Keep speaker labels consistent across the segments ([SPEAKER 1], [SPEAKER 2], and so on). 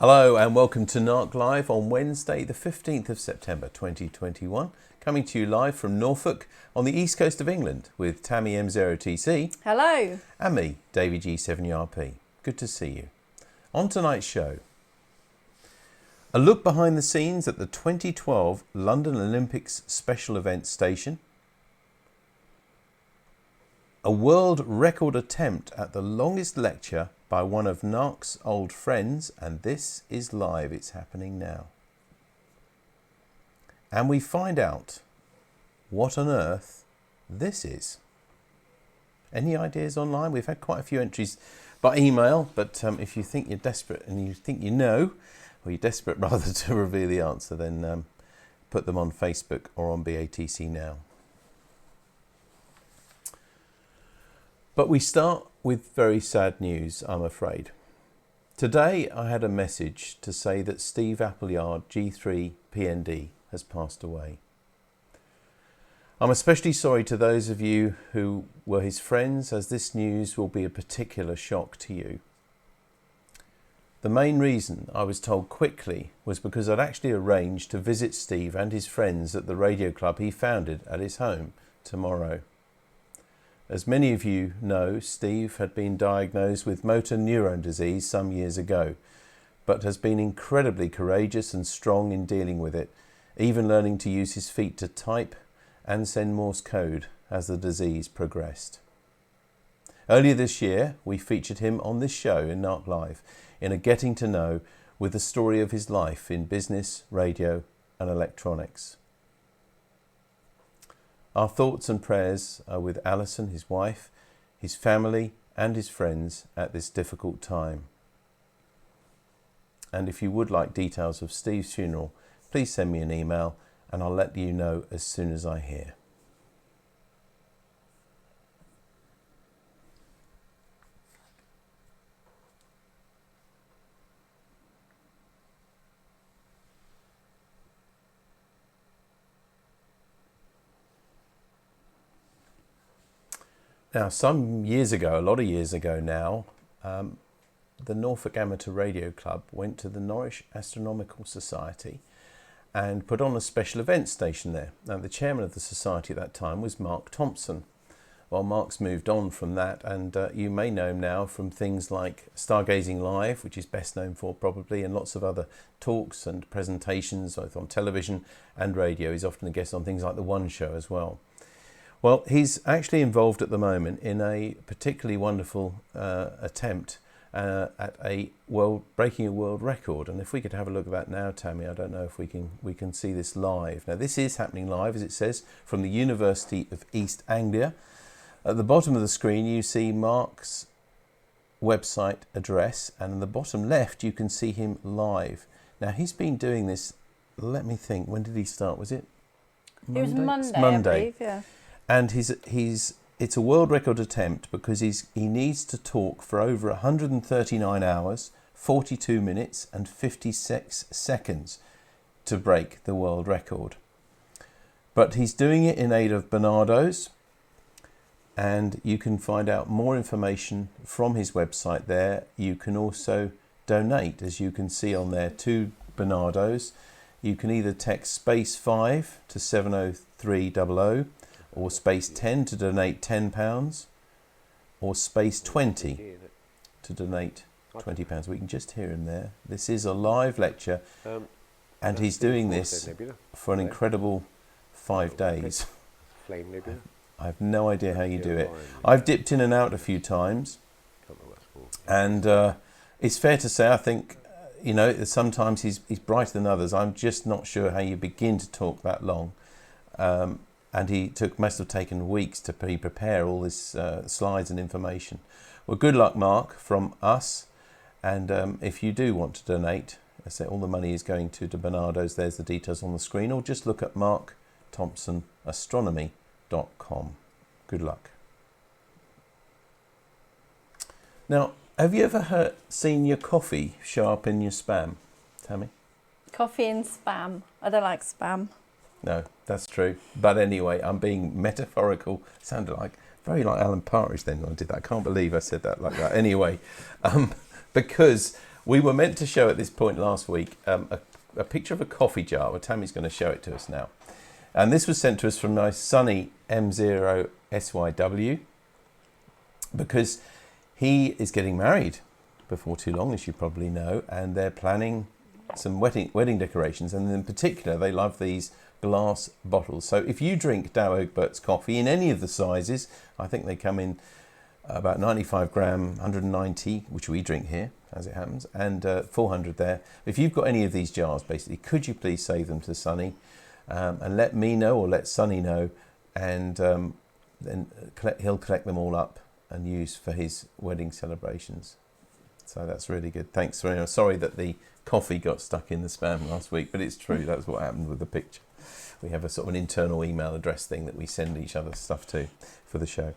[SPEAKER 1] Hello and welcome to NARC Live on Wednesday the 15th of September 2021, coming to you live from Norfolk on the east coast of England with Tammy M0TC.
[SPEAKER 2] Hello.
[SPEAKER 1] And me, Davey G7URP. Good to see you. On tonight's show, a look behind the scenes at the 2012 London Olympics Special Events Station, a world record attempt at the longest lecture by one of NARC's old friends, and this is live, it's happening now. And we find out what on earth this is. Any ideas online? We've had quite a few entries by email, but if you think you're desperate and you think you know, or you're desperate rather to reveal the answer, then put them on Facebook or on BATC now. But we start with very sad news, I'm afraid. Today I had a message to say that Steve Appleyard, G3 PND, has passed away. I'm especially sorry to those of you who were his friends, as this news will be a particular shock to you. The main reason I was told quickly was because I'd actually arranged to visit Steve and his friends at the radio club he founded at his home tomorrow. As many of you know, Steve had been diagnosed with motor neurone disease some years ago, but has been incredibly courageous and strong in dealing with it, even learning to use his feet to type and send Morse code as the disease progressed. Earlier this year, we featured him on this show in NARC Live in a getting to know with the story of his life in business, radio and electronics. Our thoughts and prayers are with Alison, his wife, his family and his friends at this difficult time. And if you would like details of Steve's funeral, please send me an email and I'll let you know as soon as I hear. Now, some years ago, a lot of years ago now, the Norfolk Amateur Radio Club went to the Norwich Astronomical Society and put on a special events station there. Now, the chairman of the society at that time was Mark Thompson. Well, Mark's moved on from that, and you may know him now from things like Stargazing Live, which is best known for probably, and lots of other talks and presentations, both on television and radio. He's often a guest on things like The One Show as well. Well, he's actually involved at the moment in a particularly wonderful attempt at breaking a world record. And if we could have a look at that now, Tammy, I don't know if we can see this live. Now, this is happening live, as it says, from the University of East Anglia. At the bottom of the screen, you see Mark's website address, and in the bottom left, you can see him live. Now, he's been doing this, let me think, when did he start? Was it Monday?
[SPEAKER 2] It was Monday,
[SPEAKER 1] Monday.
[SPEAKER 2] I believe, yeah.
[SPEAKER 1] And it's a world record attempt because he needs to talk for over 139 hours, 42 minutes and 56 seconds to break the world record. But he's doing it in aid of Barnardo's, and you can find out more information from his website there. You can also donate, as you can see on there, to Barnardo's. You can either text space 5 to 70300, or space 10 to donate £10, or space 20 to donate £20. We can just hear him there. This is a live lecture, and he's doing this for an incredible 5 days. I have no idea how you do it. I've dipped in and out a few times, and it's fair to say, I think, sometimes he's brighter than others. I'm just not sure how you begin to talk that long. And he must have taken weeks to prepare all this slides and information. Well, good luck, Mark, from us. And if you do want to donate, I say all the money is going to Barnardo's. There's the details on the screen. Or just look at markthompsonastronomy.com. Good luck. Now, have you ever seen your coffee show up in your spam, Tammy?
[SPEAKER 2] Coffee and spam. I don't like spam.
[SPEAKER 1] No, that's true. But anyway, I'm being metaphorical. Sounded very like Alan Partridge then when I did that. I can't believe I said that like that. Anyway, because We were meant to show at this point last week a picture of a coffee jar. Well, Tammy's going to show it to us now. And this was sent to us from nice sunny M0SYW because he is getting married before too long, as you probably know, and they're planning some wedding decorations. And in particular, they love these glass bottles. So if you drink Dow Ogbert's coffee in any of the sizes, I think they come in about 95 gram, 190, which we drink here, as it happens, and 400 there. If you've got any of these jars, basically, could you please save them to Sonny and let me know or let Sonny know, and then he'll collect them all up and use for his wedding celebrations. So that's really good. Thanks. Sorry that the coffee got stuck in the spam last week, but it's true. That's what happened with the picture. We have a sort of an internal email address thing that we send each other stuff to for the show.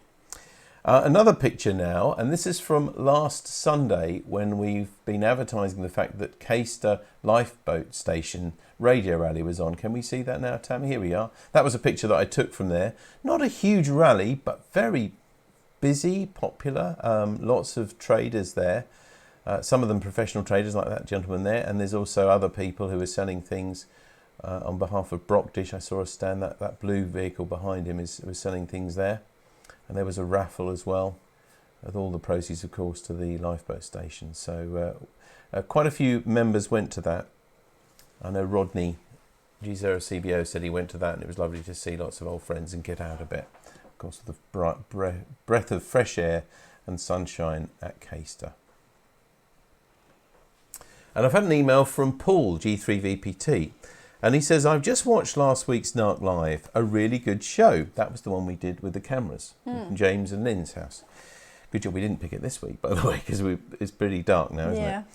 [SPEAKER 1] Another picture now, and this is from last Sunday when we've been advertising the fact that Caister Lifeboat Station radio rally was on. Can we see that now, Tammy? Here we are. That was a picture that I took from there. Not a huge rally, but very busy, popular. Lots of traders there. Some of them professional traders like that gentleman there. And there's also other people who are selling things on behalf of Brockdish. I saw a stand, that blue vehicle behind him was selling things there. And there was a raffle as well, with all the proceeds, of course, to the lifeboat station. So quite a few members went to that. I know Rodney, G0CBO, said he went to that, and it was lovely to see lots of old friends and get out a bit. Of course, the breath of fresh air and sunshine at Caister. And I've had an email from Paul, G3VPT. And he says, I've just watched last week's NARC Live, a really good show. That was the one we did with the cameras, from James and Lynn's house. Good job we didn't pick it this week, by the way, because it's pretty dark now, isn't it?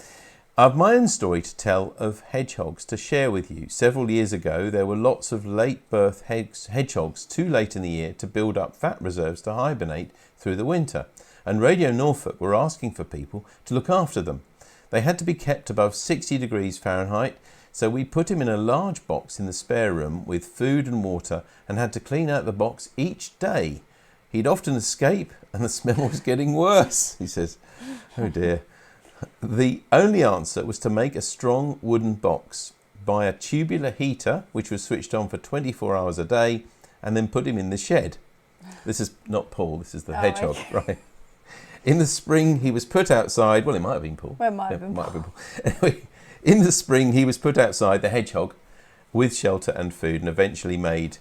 [SPEAKER 1] I've my own story to tell of hedgehogs to share with you. Several years ago, there were lots of late birth hedgehogs too late in the year to build up fat reserves to hibernate through the winter. And Radio Norfolk were asking for people to look after them. They had to be kept above 60 degrees Fahrenheit, so we put him in a large box in the spare room with food and water and had to clean out the box each day. He'd often escape and the smell was getting worse, he says. Oh dear. The only answer was to make a strong wooden box, buy a tubular heater, which was switched on for 24 hours a day, and then put him in the shed. This is not Paul, this is the hedgehog, okay. Right? In the spring, he was put outside. Well, it might have been Paul.
[SPEAKER 2] Well, it might have been Paul.
[SPEAKER 1] Anyway, in the spring, he was put outside, the hedgehog, with shelter and food, and eventually made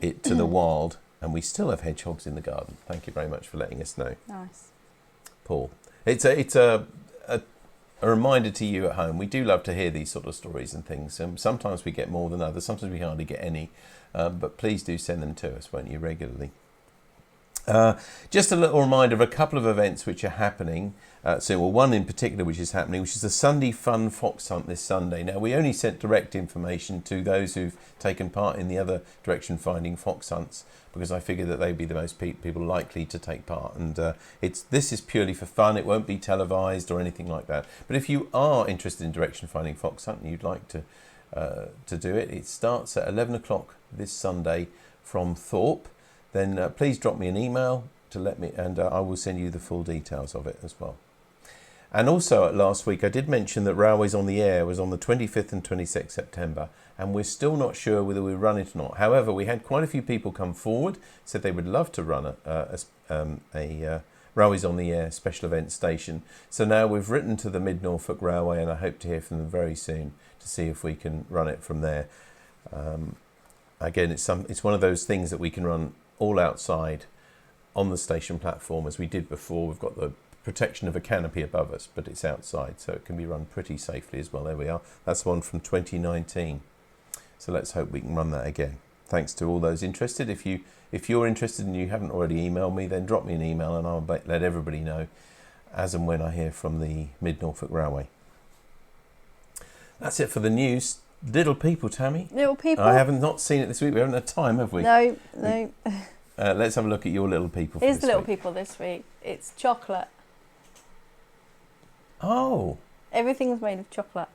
[SPEAKER 1] it to the wild. And we still have hedgehogs in the garden. Thank you very much for letting us know.
[SPEAKER 2] Nice.
[SPEAKER 1] Paul. It's a reminder to you at home. We do love to hear these sort of stories and things. Sometimes we get more than others. Sometimes we hardly get any. But please do send them to us, won't you, regularly. Just a little reminder of a couple of events which are happening. One in particular which is happening, which is the Sunday Fun Fox Hunt this Sunday. Now, we only sent direct information to those who've taken part in the other direction finding fox hunts, because I figured that they'd be the most people likely to take part. And this is purely for fun. It won't be televised or anything like that. But if you are interested in direction finding fox hunt and you'd like to do it, it starts at 11 o'clock this Sunday from Thorpe. Then please drop me an email to let me, and I will send you the full details of it as well. And also last week I did mention that Railways on the Air was on the 25th and 26th September, and we're still not sure whether we run it or not. However, we had quite a few people come forward, said they would love to run a Railways on the Air special event station. So now we've written to the Mid Norfolk Railway, and I hope to hear from them very soon to see if we can run it from there. Again, it's one of those things that we can run all outside on the station platform as we did before. We've got the protection of a canopy above us, but it's outside, so it can be run pretty safely as well. There we are. That's one from 2019. So let's hope we can run that again. Thanks to all those interested. If you're interested and you haven't already emailed me, then drop me an email and I'll let everybody know as and when I hear from the Mid Norfolk Railway. That's it for the news. Little people, Tammy.
[SPEAKER 2] Little people.
[SPEAKER 1] I haven't not seen it this week. We haven't had time, have we?
[SPEAKER 2] No.
[SPEAKER 1] Let's have a look at your little people.
[SPEAKER 2] Here's the little people this week. It's chocolate.
[SPEAKER 1] Oh.
[SPEAKER 2] Everything's made of chocolate.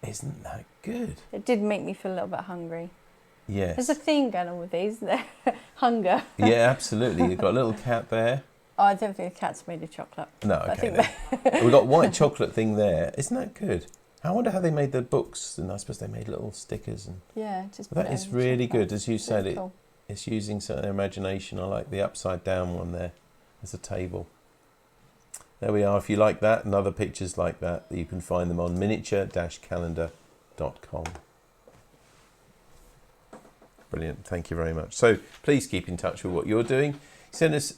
[SPEAKER 1] Isn't that good?
[SPEAKER 2] It did make me feel a little bit hungry.
[SPEAKER 1] Yes.
[SPEAKER 2] There's a theme going on with these, isn't there? Hunger.
[SPEAKER 1] Yeah, absolutely. You've got a little cat there.
[SPEAKER 2] Oh, I don't think the cat's made of chocolate.
[SPEAKER 1] No, okay. We've got white chocolate thing there. Isn't that good? I wonder how they made the books, and I suppose they made little stickers. And
[SPEAKER 2] yeah, just
[SPEAKER 1] that is really good, as you said.
[SPEAKER 2] Cool.
[SPEAKER 1] It's using certain imagination. I like the upside down one there as a table. There we are. If you like that and other pictures like that, you can find them on miniature-calendar.com. Brilliant. Thank you very much. So please keep in touch with what you're doing. Send us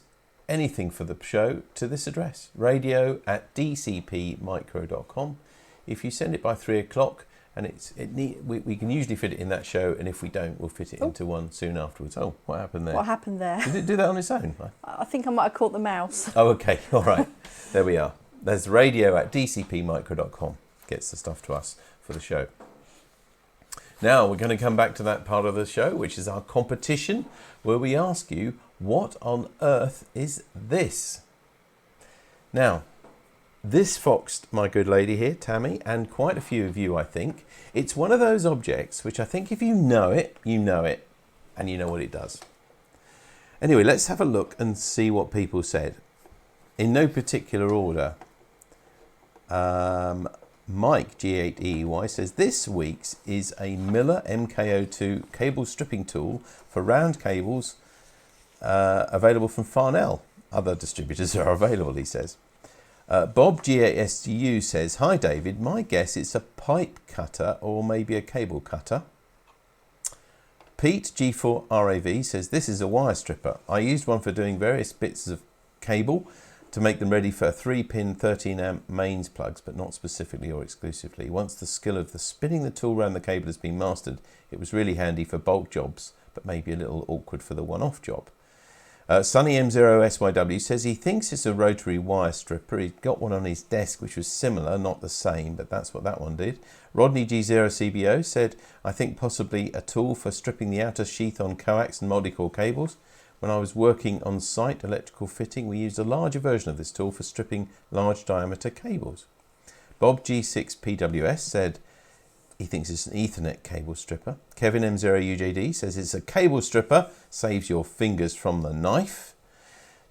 [SPEAKER 1] anything for the show to this address, radio@dcpmicro.com. If you send it by 3 o'clock, and we can usually fit it in that show, and if we don't, we'll fit it into one soon afterwards. Oh, what happened there?
[SPEAKER 2] What happened there?
[SPEAKER 1] Did it do that on its own?
[SPEAKER 2] I think I might have caught the mouse.
[SPEAKER 1] Oh, okay. All right. There we are. There's radio@dcpmicro.com. Gets the stuff to us for the show. Now, we're going to come back to that part of the show, which is our competition, where we ask you, what on earth is this? Now, this foxed my good lady here, Tammy, and quite a few of you, I think. It's one of those objects which I think if you know it, and you know what it does. Anyway, let's have a look and see what people said. In no particular order. Mike, G8EY, says this week's is a Miller MKO2 cable stripping tool for round cables available from Farnell. Other distributors are available, he says. Bob G8SU says, hi David, my guess it's a pipe cutter or maybe a cable cutter. Pete G4RAV says, this is a wire stripper. I used one for doing various bits of cable to make them ready for 3-pin 13-amp mains plugs, but not specifically or exclusively. Once the skill of the spinning the tool around the cable has been mastered, it was really handy for bulk jobs, but maybe a little awkward for the one-off job. Sunny M0SYW says he thinks it's a rotary wire stripper. He'd got one on his desk which was similar, not the same, but that's what that one did. Rodney G0CBO said, I think possibly a tool for stripping the outer sheath on coax and multi-core cables. When I was working on site electrical fitting, we used a larger version of this tool for stripping large diameter cables. Bob G6PWS said he thinks it's an Ethernet cable stripper. Kevin M0UJD says it's a cable stripper, saves your fingers from the knife.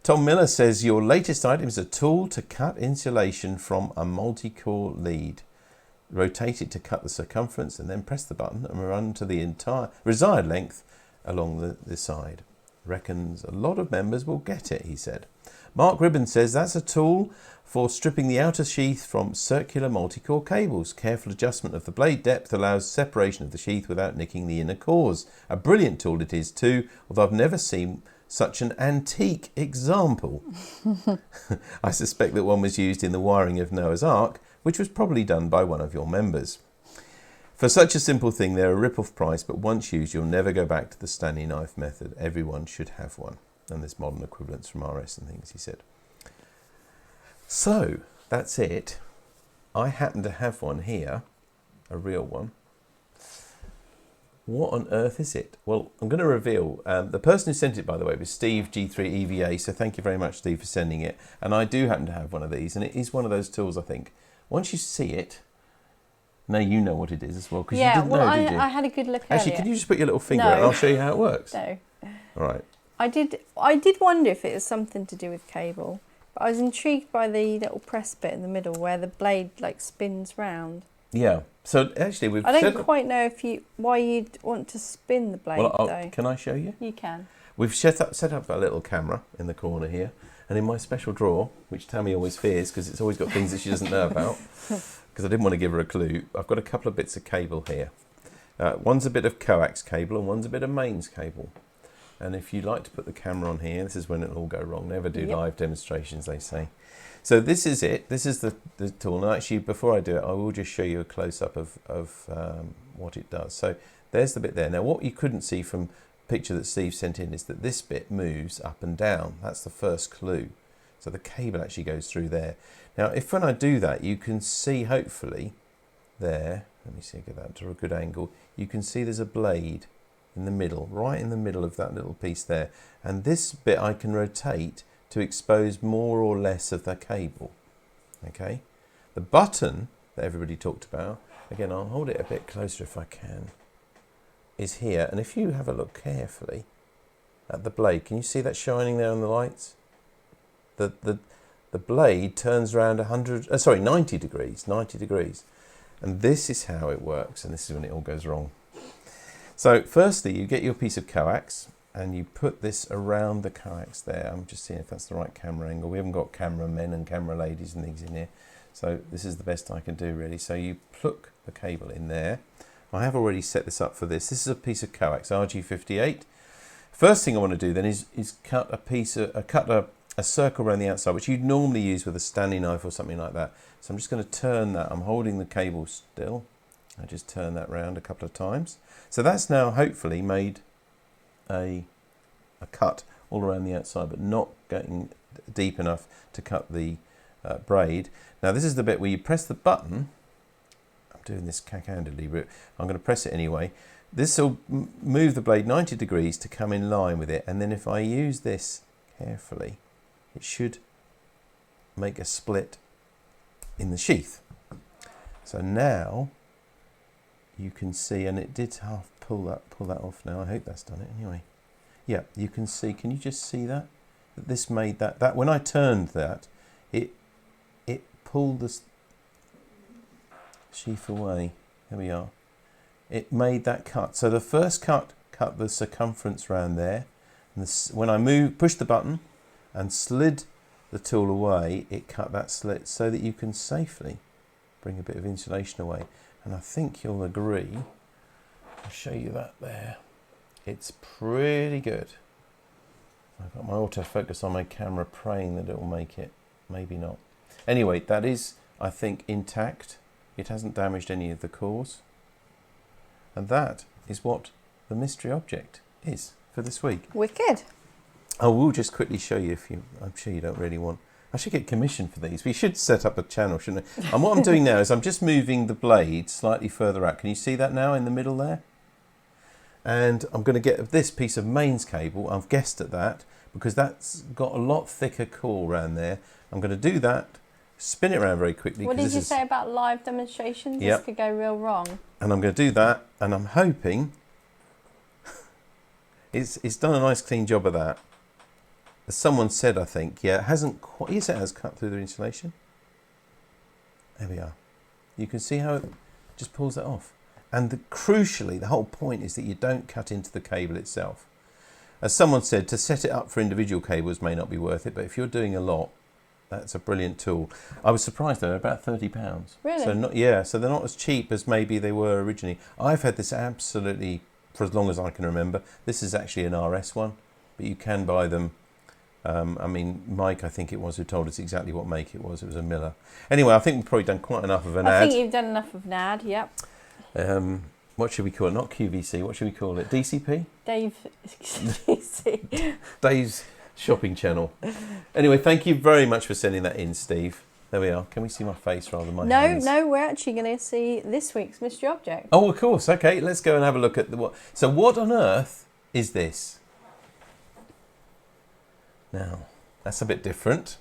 [SPEAKER 1] Tom Miller says your latest item is a tool to cut insulation from a multi-core lead. Rotate it to cut the circumference and then press the button and run to the entire desired length along the side. Reckons a lot of members will get it, he said. Mark Ribbon says that's a tool for stripping the outer sheath from circular multi-core cables. Careful adjustment of the blade depth allows separation of the sheath without nicking the inner cores. A brilliant tool it is too, although I've never seen such an antique example. I suspect that one was used in the wiring of Noah's Ark, which was probably done by one of your members. For such a simple thing, they're a rip-off price, but once used, you'll never go back to the Stanley knife method. Everyone should have one. And there's modern equivalents from RS and things, he said. So, that's it. I happen to have one here, a real one. What on earth is it? Well, I'm going to reveal. The person who sent it, by the way, was Steve G3EVA, so thank you very much, Steve, for sending it. And I do happen to have one of these, and it is one of those tools, I think. Once you see it, now you know what it is as well, because you didn't know, did you?
[SPEAKER 2] I had a good look
[SPEAKER 1] Actually,
[SPEAKER 2] earlier.
[SPEAKER 1] can you just put your little finger out and I'll show you how it works?
[SPEAKER 2] No.
[SPEAKER 1] All right.
[SPEAKER 2] I did wonder if it was something to do with cable, but I was intrigued by the little press bit in the middle where the blade like spins round.
[SPEAKER 1] Yeah. So actually,
[SPEAKER 2] I don't quite know why you'd want to spin the blade though.
[SPEAKER 1] Can I show you?
[SPEAKER 2] You can.
[SPEAKER 1] We've set up a little camera in the corner here, and in my special drawer, which Tammy always fears because it's always got things that she doesn't know about, because I didn't want to give her a clue, I've got a couple of bits of cable here. One's a bit of coax cable and one's a bit of mains cable. And if you like to put the camera on here, this is when it'll all go wrong. Never do live demonstrations, they say. So this is it. This is the tool. And actually, before I do it, I will just show you a close-up of what it does. So there's the bit there. Now, what you couldn't see from the picture that Steve sent in is that this bit moves up and down. That's the first clue. So the cable actually goes through there. Now, if when I do that, you can see, hopefully, there, let me see, get that to a good angle, you can see there's a blade in the middle, right in the middle of that little piece there. And this bit I can rotate to expose more or less of the cable. Okay? The button that everybody talked about, again, I'll hold it a bit closer if I can, is here. And if you have a look carefully at the blade, can you see that shining there on the lights? the blade turns around 90 degrees. And this is how it works, and this is when it all goes wrong. So firstly, you get your piece of coax and you put this around the coax there. I'm just seeing if that's the right camera angle. We haven't got cameramen and camera ladies and things in here, so this is the best I can do really. So you plug the cable in there. I have already set this up for this. This is a piece of coax, RG58. First thing I want to do then is cut a circle around the outside, which you'd normally use with a Stanley knife or something like that. So I'm just going to turn that. I'm holding the cable still. I just turn that round a couple of times. So that's now hopefully made a cut all around the outside, but not getting deep enough to cut the braid. Now this is the bit where you press the button. I'm doing this cack-handedly, but I'm going to press it anyway. This will move the blade 90 degrees to come in line with it, and then if I use this carefully, it should make a split in the sheath. So now you can see, and it did half pull that off now. I hope that's done it anyway. Yeah, you can see, can you just see that? That this made that when I turned that, it pulled the sheath away. There we are. It made that cut. So the first cut the circumference round there, and when I pushed the button and slid the tool away, it cut that slit so that you can safely bring a bit of insulation away. And I think you'll agree, I'll show you that there. It's pretty good. I've got my autofocus on my camera praying that it will make it. Maybe not. Anyway, that is, I think, intact. It hasn't damaged any of the cores. And that is what the mystery object is for this week.
[SPEAKER 2] Wicked.
[SPEAKER 1] I will just quickly show you I'm sure you don't really want. I should get commission for these. We should set up a channel, shouldn't we? And what I'm doing now is I'm just moving the blade slightly further out. Can you see that now in the middle there? And I'm going to get this piece of mains cable. I've guessed at that because that's got a lot thicker core around there. I'm going to do that, spin it around very quickly.
[SPEAKER 2] What did you say about live demonstrations?
[SPEAKER 1] Yep.
[SPEAKER 2] This could go real wrong.
[SPEAKER 1] And I'm going to do that, and I'm hoping it's done a nice clean job of that. As someone said, I think, yeah, it hasn't quite, yes, it has cut through the insulation. There we are. You can see how it just pulls that off. And crucially, the whole point is that you don't cut into the cable itself. As someone said, to set it up for individual cables may not be worth it, but if you're doing a lot, that's a brilliant tool. I was surprised though, about £30.
[SPEAKER 2] Really?
[SPEAKER 1] So they're not as cheap as maybe they were originally. I've had this absolutely for as long as I can remember. This is actually an RS one, but you can buy them. I mean, Mike, I think it was, who told us exactly what make it was. It was a Miller. Anyway, I think we've probably done quite enough of an ad.
[SPEAKER 2] I think you've done enough of an ad, yep.
[SPEAKER 1] What should we call it? Not QVC, what should we call it? DCP?
[SPEAKER 2] Dave, DC.
[SPEAKER 1] Dave's shopping channel. Anyway, thank you very much for sending that in, Steve. There we are. Can we see my face rather than my hands?
[SPEAKER 2] No, we're actually going to see this week's mystery object.
[SPEAKER 1] Oh, of course. Okay, let's go and have a look at what. So what on earth is this? Now, that's a bit different.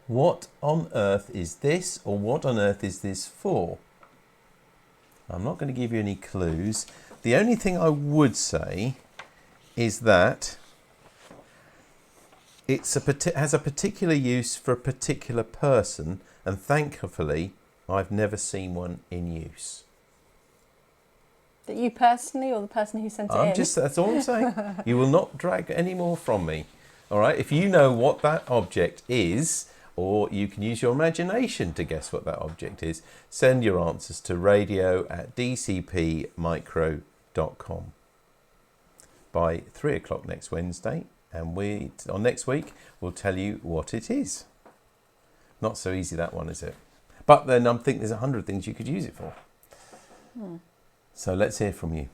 [SPEAKER 1] What on earth is this, or what on earth is this for? I'm not going to give you any clues. The only thing I would say is that it has a particular use for a particular person, and thankfully, I've never seen one in use.
[SPEAKER 2] That you personally, or the person who sent it in?
[SPEAKER 1] That's all I'm saying. You will not drag any more from me. All right, if you know what that object is, or you can use your imagination to guess what that object is, send your answers to radio@dcpmicro.com by 3 o'clock next Wednesday, and on next week we'll tell you what it is. Not so easy, that one, is it? But then I think there's 100 things you could use it for. So let's hear from you.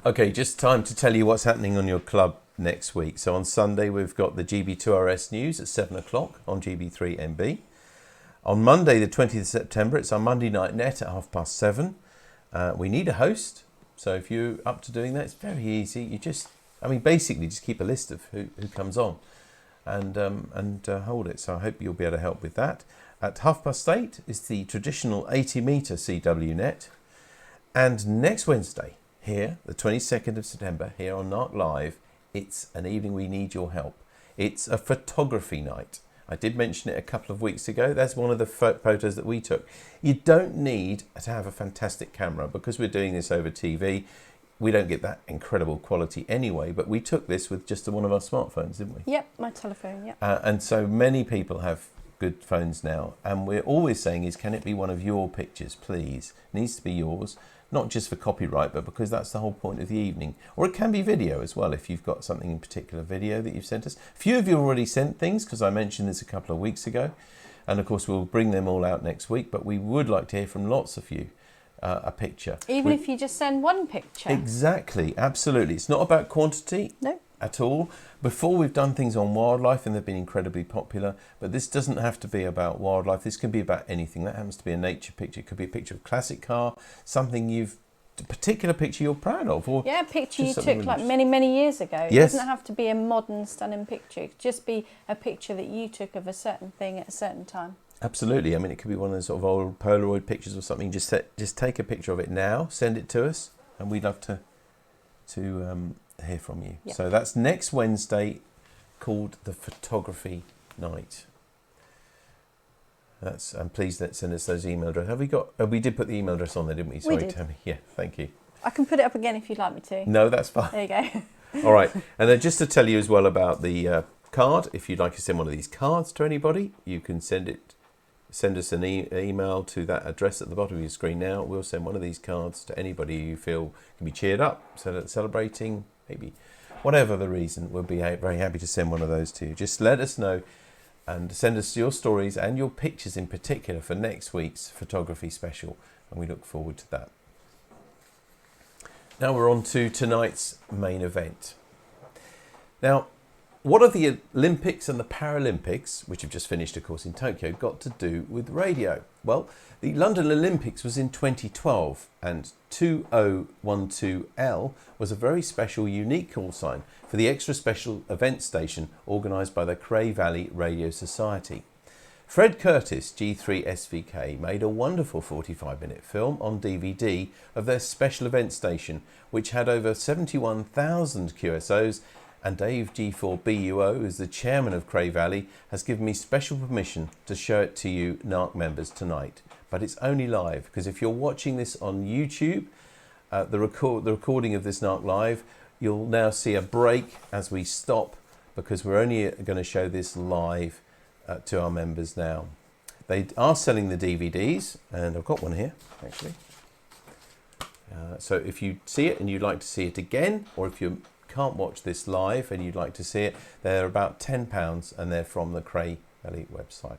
[SPEAKER 1] Okay, just time to tell you what's happening on your club next week. So on Sunday we've got the GB2RS news at 7 o'clock on GB3MB. On Monday the 20th of September it's our Monday Night Net at 7:30. We need a host, so if you're up to doing that, it's very easy. You basically just keep a list of who comes on and hold it. So I hope you'll be able to help with that. At 8:30 is the traditional 80-metre CW net. And next Wednesday, here, the 22nd of September, here on NARC Live, it's an evening we need your help. It's a photography night. I did mention it a couple of weeks ago. That's one of the photos that we took. You don't need to have a fantastic camera because we're doing this over TV. We don't get that incredible quality anyway, but we took this with just one of our smartphones, didn't we?
[SPEAKER 2] Yep, my telephone, yep.
[SPEAKER 1] And so many people have good phones now, and we're always saying is, can it be one of your pictures, please? It needs to be yours, not just for copyright, but because that's the whole point of the evening. Or it can be video as well, if you've got something in particular video that you've sent us. A few of you already sent things, because I mentioned this a couple of weeks ago, and of course we'll bring them all out next week, but we would like to hear from lots of you. A picture.
[SPEAKER 2] Even if you just send one picture.
[SPEAKER 1] Exactly, absolutely. It's not about quantity at all. Before we've done things on wildlife and they've been incredibly popular, but this doesn't have to be about wildlife. This can be about anything. That happens to be a nature picture. It could be a picture of a classic car, something a particular picture you're proud of. Or
[SPEAKER 2] a picture you took
[SPEAKER 1] really
[SPEAKER 2] like many years ago.
[SPEAKER 1] Yes.
[SPEAKER 2] It doesn't have to be a modern, stunning picture. It could just be a picture that you took of a certain thing at a certain time.
[SPEAKER 1] Absolutely. I mean, it could be one of those sort of old Polaroid pictures or something. Just take a picture of it now, send it to us, and we'd love to hear from you.
[SPEAKER 2] Yep.
[SPEAKER 1] So that's next Wednesday, called the Photography Night. And please send us those email addresses. Have we got? We did put the email address on there, didn't we? Sorry,
[SPEAKER 2] did.
[SPEAKER 1] Tammy. Yeah, thank you.
[SPEAKER 2] I can put it up again if you'd like me to.
[SPEAKER 1] No, that's fine.
[SPEAKER 2] There you go.
[SPEAKER 1] All right, and then just to tell you as well about the card. If you'd like to send one of these cards to anybody, you can send us an email to that address at the bottom of your screen now. We'll send one of these cards to anybody you feel can be cheered up, celebrating, maybe whatever the reason. We'll be very happy to send one of those to you. Just let us know and send us your stories and your pictures in particular for next week's photography special, and we look forward to that. Now we're on to tonight's main event. Now, what have the Olympics and the Paralympics, which have just finished, of course, in Tokyo, got to do with radio? Well, the London Olympics was in 2012, and 2012L was a very special, unique call sign for the extra special event station organised by the Cray Valley Radio Society. Fred Curtis, G3SVK, made a wonderful 45-minute film on DVD of their special event station, which had over 71,000 QSOs. And Dave G4BUO, who's the chairman of Cray Valley, has given me special permission to show it to you NARC members tonight. But it's only live, because if you're watching this on YouTube, the recording of this NARC live, you'll now see a break as we stop, because we're only going to show this live to our members now. They are selling the DVDs, and I've got one here, actually. So if you see it and you'd like to see it again, or if you can't watch this live and you'd like to see it, they're about £10 and they're from the Cray Valley website.